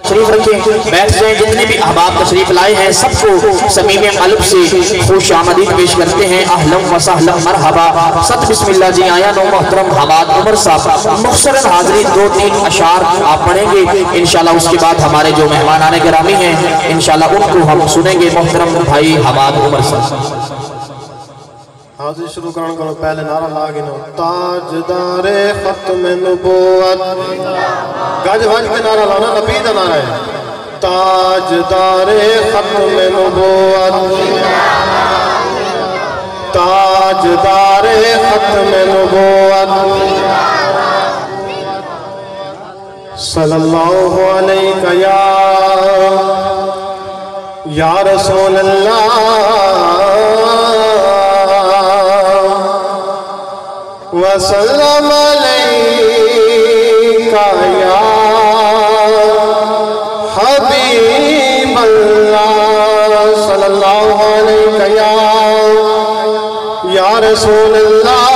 शरीफ रखें, बैठ जाएं। जितने भी अहबाब तशरीफ लाए हैं सबको समीम क़ल्ब से खुश आमदीद पेश करते हैं। अहलन व सहलन मरहबा। सत बिस्मिल्लाह जी आया नो मोहतरम हमाद उमर साहब मुख्तसरन हाज़रीन 2-3 अशार आप पढ़ेंगे इंशाल्लाह। उसके बाद हमारे जो मेहमान आने गिरामी हैं इंशाल्लाह उनको हम सुनेंगे। मोहतरम भाई हमाद उमर साहब हाज़िर शुरू करने को पहले नारा लागे नो ताजदारे खत्म नबूवत गज वज के नारा लाना नबी का नारा है। ताजदारे खत्म नबूवत ताजदारे खत्म नबूवत सल्लल्लाहु अलैहि या रसूल अल्लाह वसल्लम अलैका या हबीब अल्लाह सल्लल्लाहु अलैका या रसूल अल्लाह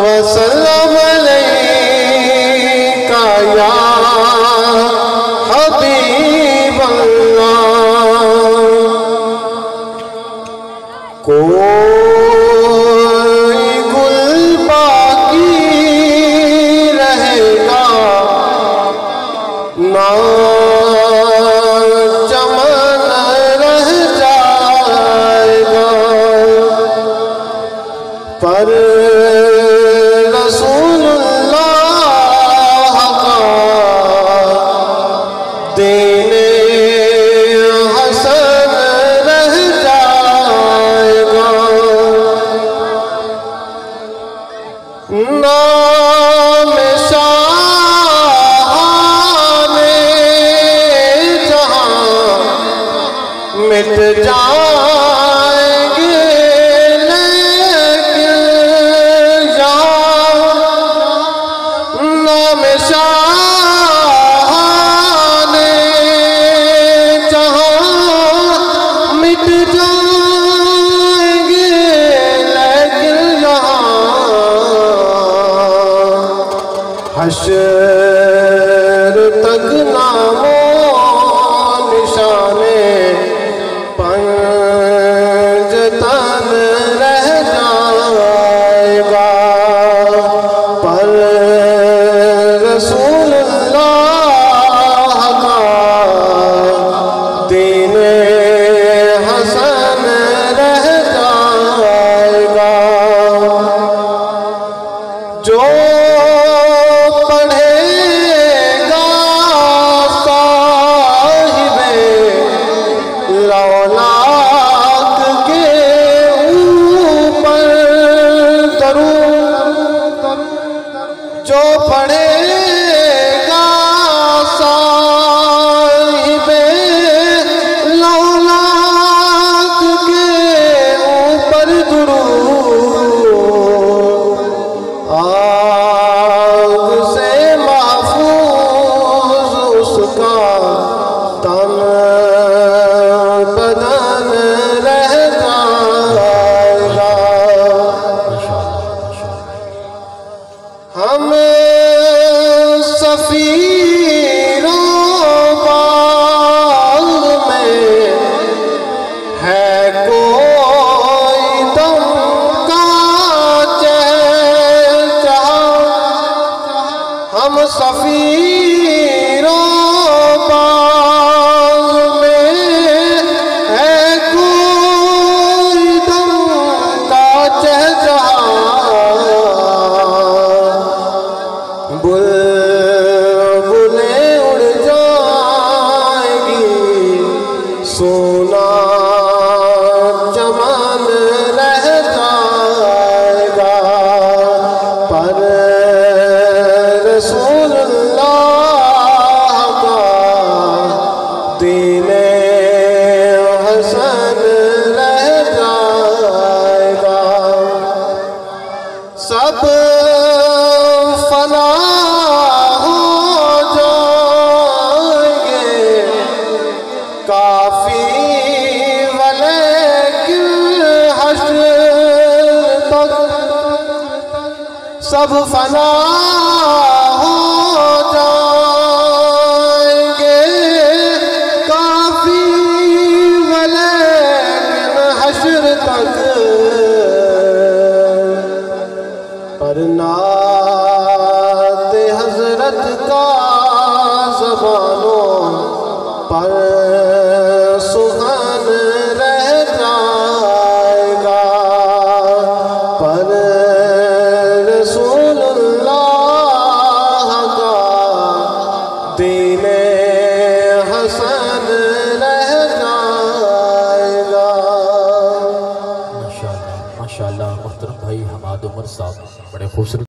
वसल्लम अलैका या हबीब अल्लाह। कोई गुल बाकी रहेगा ना चमन रह जाएगा पर रसूलुल्लाह का देने नाम शाहाने जहां मिट जाएंगे लेकिन यहाँ नाम शाहाने जहां मिट जाएंगे लेकिन यहाँ हश्र तक नामो निशाने पंजतन रह जाएगा पर रसूलुल्लाह का दीने हसन रह जाएगा। जो जो पढ़ेगा साहिबे लौलाक के ऊपर दुरूद आग से महफूज उसका तन बदन रह जाएगा। हम सफीरों बाग में है कोई दम का चहचहा हम सफीरों बाग में है कोई दम का चहचहा बुलबुलें उड़ जाएगी सोना चमन रह जाएगा पर रसूलुल्लाह का दीने हसन रह जाएगा। सब फना काफी वलेकिन हश्र तक सब फना हो सीने हसन रह जाएगा। माशाअल्लाह माशाअल्लाह। मोहतरम भाई हमाद उमर साहब बड़े खूबसूरत